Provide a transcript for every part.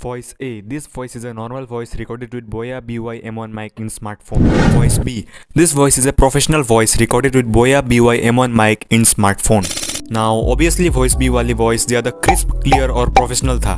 Voice A. This voice is a normal voice recorded with Boya BY-M1 mic in smartphone. Voice B. This voice is a professional voice recorded with Boya BY-M1 mic in smartphone. Now, obviously voice B वाली voice ज़्यादा crisp, clear और professional था.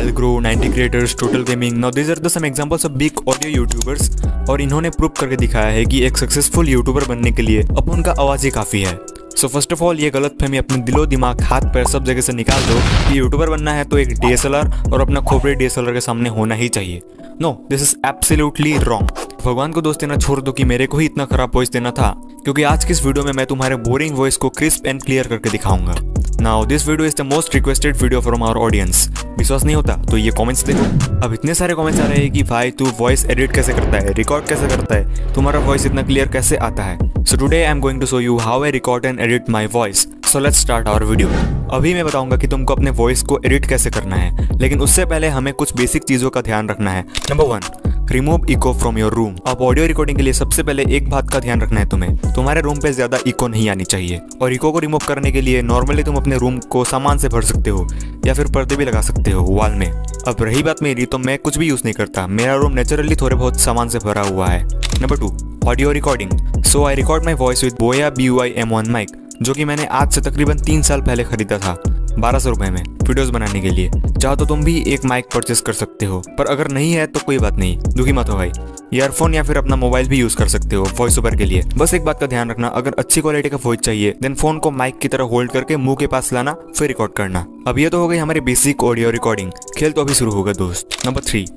Algro, 90 Creators, Total Gaming. Now these are the some examples of big audio YouTubers और इन्होंने prove करके दिखाया है कि एक सक्सेसफुल यूट्यूबर बनने के लिए अब उनका आवाज़ ही काफ़ी है. सो फर्स्ट ऑफ ऑल ये गलत फहमी अपने दिलो दिमाग हाथ पैर सब जगह से निकाल दो कि यूट्यूबर बनना है तो एक DSLR और अपना खोपड़ी DSLR के सामने होना ही चाहिए. No, this is absolutely wrong. भगवान को दोष देना छोड़ दो कि मेरे को ही इतना खराब वॉइस देना था, क्योंकि आज की इस वीडियो में मैं तुम्हारे बोरिंग वॉइस को क्रिस्प एंड क्लियर करके दिखाऊंगा. Now this video is the most requested video from our audience. विश्वास नहीं होता तो ये कमेंट्स देखो. अब इतने सारे कमेंट्स आ रहे हैं कि भाई तू वॉइस एडिट कैसे करता है, रिकॉर्ड कैसे करता है, तुम्हारा वॉइस इतना क्लियर कैसे आता है. So today I am going to show you how I record and edit my voice. So let's start our video. अभी मैं बताऊंगा कि तुमको अपने वॉइस को एडिट कैसे करना है, लेकिन उससे पहले हमें कुछ बेसिक चीजों का ध्यान रखना है. Number 1, remove eco from your room. अब ऑडियो रिकॉर्डिंग के लिए सबसे पहले एक बात का ध्यान रखना है तुम्हें. तुम्हारे रूम पे ज्यादा इको नहीं आनी चाहिए. और इको को रिमूव करने के लिए नॉर्मली तुम अपने रूम को सामान से भर सकते हो या फिर पर्दे भी लगा सकते हो वॉल में. अब रही बात मेरी, तो मैं कुछ भी यूज नहीं करता. मेरा रूम नेचुरली थोड़े बहुत सामान से भरा हुआ है. Number 2, audio recording. So I record my voice with बोया BY-M1 माइक, जो कि मैंने आज से तकरीबन 3 साल पहले खरीदा था 1200 रुपए में वीडियोस बनाने के लिए. चाहो तो तुम भी एक माइक परचेस कर सकते हो, पर अगर नहीं है तो कोई बात नहीं, दुखी मत हो भाई. ईयरफोन या फिर अपना मोबाइल भी यूज कर सकते हो वॉइस ओवर के लिए. बस एक बात का ध्यान रखना, अगर अच्छी क्वालिटी का वॉइस चाहिए देन फोन को माइक की तरह होल्ड करके मुंह के पास लाना, फिर रिकॉर्ड करना. अब ये तो हो गई हमारी बेसिक ऑडियो रिकॉर्डिंग. खेल तो अभी शुरू होगा दोस्त. Number 3,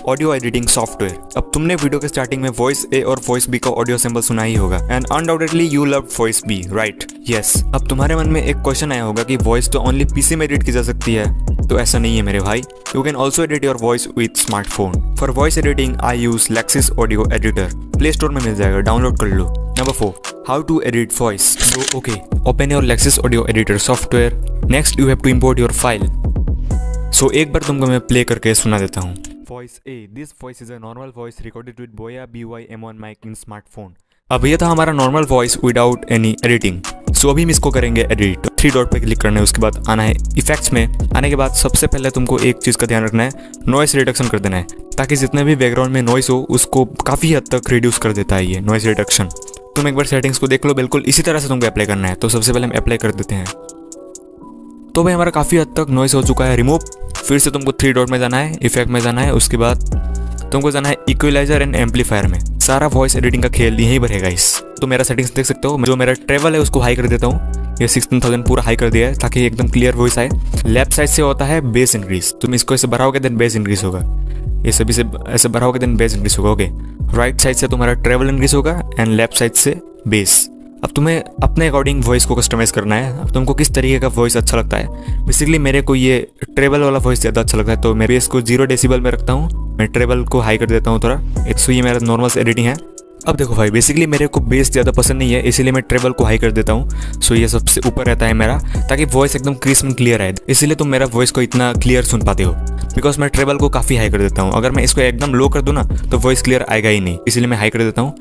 audio editing software. अब तुमने वीडियो के स्टार्टिंग में वॉइस ए और वॉइस बी का ऑडियो सिंबल सुना ही होगा, and undoubtedly you love voice B, right? Yes. अब तुम्हारे मन में एक क्वेश्चन आया होगा कि वॉइस तो ओनली पीसी में एडिट की जा सकती है. तो ऐसा नहीं है मेरे भाई. You can also edit your voice with smartphone. For voice editing I use Lexis audio editor. Play store में मिल जाएगा, डाउनलोड कर लो. Number 4, how to edit voice. So okay, open your Lexis audio editor software. Next you have to import your file. So एक बार तुमको मैं play करके सुना देता हूँ. Voice A. This voice is a normal voice recorded with Boya BY-M1 mic in smartphone. अब ये था हमारा normal voice without any editing. So अभी हम इसको करेंगे एडिट. 3 डॉट पे क्लिक करना है, उसके बाद आना है इफेक्ट्स में. आने के बाद सबसे पहले तुमको एक चीज़ का ध्यान रखना है, नॉइस रिडक्शन कर देना है, ताकि जितने भी बैकग्राउंड में नॉइस हो उसको काफ़ी हद तक रिड्यूस कर देता है ये नॉइस रिडक्शन. तुम एक बार सेटिंग्स को देख लो, बिल्कुल इसी तरह से तुमको अप्लाई करना है. तो सबसे पहले हम अप्लाई कर देते हैं. तो भाई हमारा काफ़ी हद तक नॉइस हो चुका है रिमूव. फिर से तुमको 3 डॉट में जाना है, इफेक्ट में जाना है, उसके बाद तुमको जाना है इक्वलाइजर एंड एम्पलीफायर में. सारा वॉइस एडिटिंग का खेल यहीं पर रहेगा इस. तो मेरा सेटिंग्स देख सकते हो, जो मेरा ट्रेवल है उसको हाई कर देता हूँ. ये 16,000 पूरा हाई कर दिया है ताकि एकदम क्लियर वॉइस आए. लेफ्ट साइड से होता है बेस इंक्रीज. तुम इसको ऐसे बढ़ाओगे देन बेस इंक्रीज होगा. ये सभी से ऐसे बढ़ाओगे देन बेस इंक्रीज होगा. ओके, राइट साइड से तुम्हारा ट्रेवल इंक्रीज होगा एंड लेफ्ट साइड से बेस. अब तुम्हें अपने अकॉर्डिंग वॉइस को कस्टमाइज़ करना है. अब तुमको किस तरीके का वॉइस अच्छा लगता है. बेसिकली मेरे को ये ट्रेबल वाला वॉइस ज़्यादा अच्छा लगता है, तो मैं बेस को 0 डेसिबल में रखता हूँ. मैं ट्रेबल को हाई कर देता हूँ थोड़ा. सो ये मेरा नॉर्मल एडिटिंग है. अब देखो भाई, बेसिकली मेरे को बेस ज़्यादा पसंद नहीं है, इसीलिए मैं ट्रेबल को हाई कर देता हूँ. सो ये सबसे ऊपर रहता है मेरा, ताकि वॉइस एकदम क्रिस्प एंड क्लियर आए. इसीलिए तुम मेरा वॉइस को इतना क्लियर सुन पाते हो, बिकॉज मैं ट्रेबल को काफ़ी हाई कर देता हूँ. अगर मैं इसको एकदम लो कर दूँ ना तो वॉइस क्लियर आएगा ही नहीं, इसीलिए मैं हाई कर देता हूँ.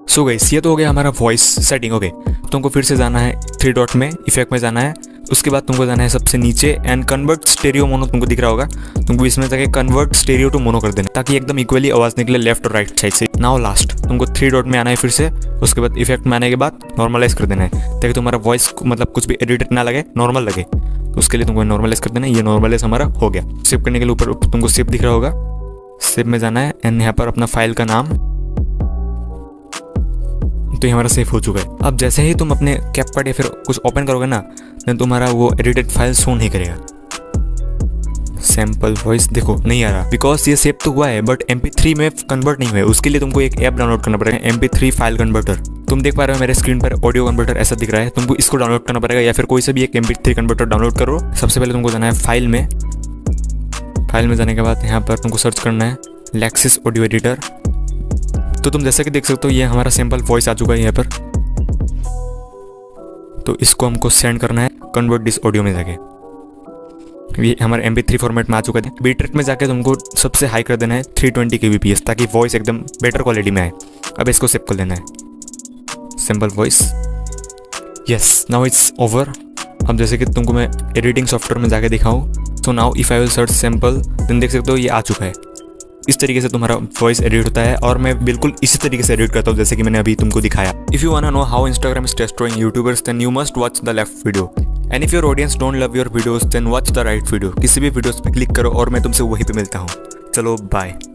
सो गाइस, ये तो हो गया हमारा वॉइस सेटिंग. ओके, तुमको फिर से जाना है 3 डॉट में, इफेक्ट में जाना है. उसके बाद तुमको जाना है सबसे नीचे एंड कन्वर्ट स्टेरियो मोनो. तुमको दिख रहा होगा, तुमको इसमें जाके कन्वर्ट स्टेरियो टू मोनो कर देना, ताकि एकदम इक्वली आवाज़ निकले लेफ्ट और राइट साइड से. नाउ लास्ट तुमको 3 डॉट में आना है फिर से. उसके बाद इफेक्ट में आने के बाद नॉर्मलाइज कर देना है, ताकि तुम्हारा वॉइस मतलब कुछ भी एडिटेड ना लगे, नॉर्मल लगे. तो उसके लिए तुमको नॉर्मलाइज कर देना है. ये नॉर्मलाइज हमारा हो गया. सेव करने के लिए ऊपर तुमको सेव दिख रहा होगा, सेव में जाना है एंड यहाँ पर अपना फाइल का नाम. तो ये हमारा सेव हो चुका है. अब जैसे ही तुम अपने कैपकट या फिर कुछ ओपन करोगे ना, देन तुम्हारा वो एडिटेड फाइल शो नहीं करेगा. सैम्पल वॉइस देखो नहीं आ रहा, बिकॉज ये सेव तो हुआ है बट MP3 में कन्वर्ट नहीं हुआ है. उसके लिए तुमको एक ऐप डाउनलोड करना पड़ेगा, MP3 फाइल कन्वर्टर. तुम देख पा रहे हो मेरे स्क्रीन पर ऑडियो कन्वर्टर ऐसा दिख रहा है. तुमको इसको डाउनलोड करना पड़ेगा, या फिर कोई से भी एक MP3 कन्वर्टर डाउनलोड करो. सबसे पहले तुमको जाना है फाइल में. फाइल में जाने के बाद यहाँ पर तुमको सर्च करना है लेक्सिस ऑडियो एडिटर. तो तुम जैसा कि देख सकते हो ये हमारा सैम्पल वॉइस आ चुका है यहाँ पर. तो इसको हमको सेंड करना है कन्वर्ट दिस ऑडियो में जाके. ये हमारे MP3 फॉर्मेट में आ चुका है. बीट्रेट में जाके तुमको सबसे हाई कर देना है 320 kbps, ताकि वॉइस एकदम बेटर क्वालिटी में आए. अब इसको सेव कर लेना है, sample voice. Yes, now it's over. अब जैसे कि तुमको मैं एडिटिंग सॉफ्टवेयर में जाके दिखाऊँ, तो now if I will search sample, then देख सकते हो ये आ चुका है। इस तरीके से तुम्हारा वॉइस एडिट होता है और मैं बिल्कुल इसी तरीके से एडिट करता हूँ जैसे कि मैंने अभी तुमको दिखाया। If you want to know how Instagram is destroying YouTubers, then you must watch the left video. And if your audience don't love your videos, then watch the right video. किसी भी वीडियोस पे click करो और मैं तुमसे वहीं पे मिलता हूँ। चलो बाय।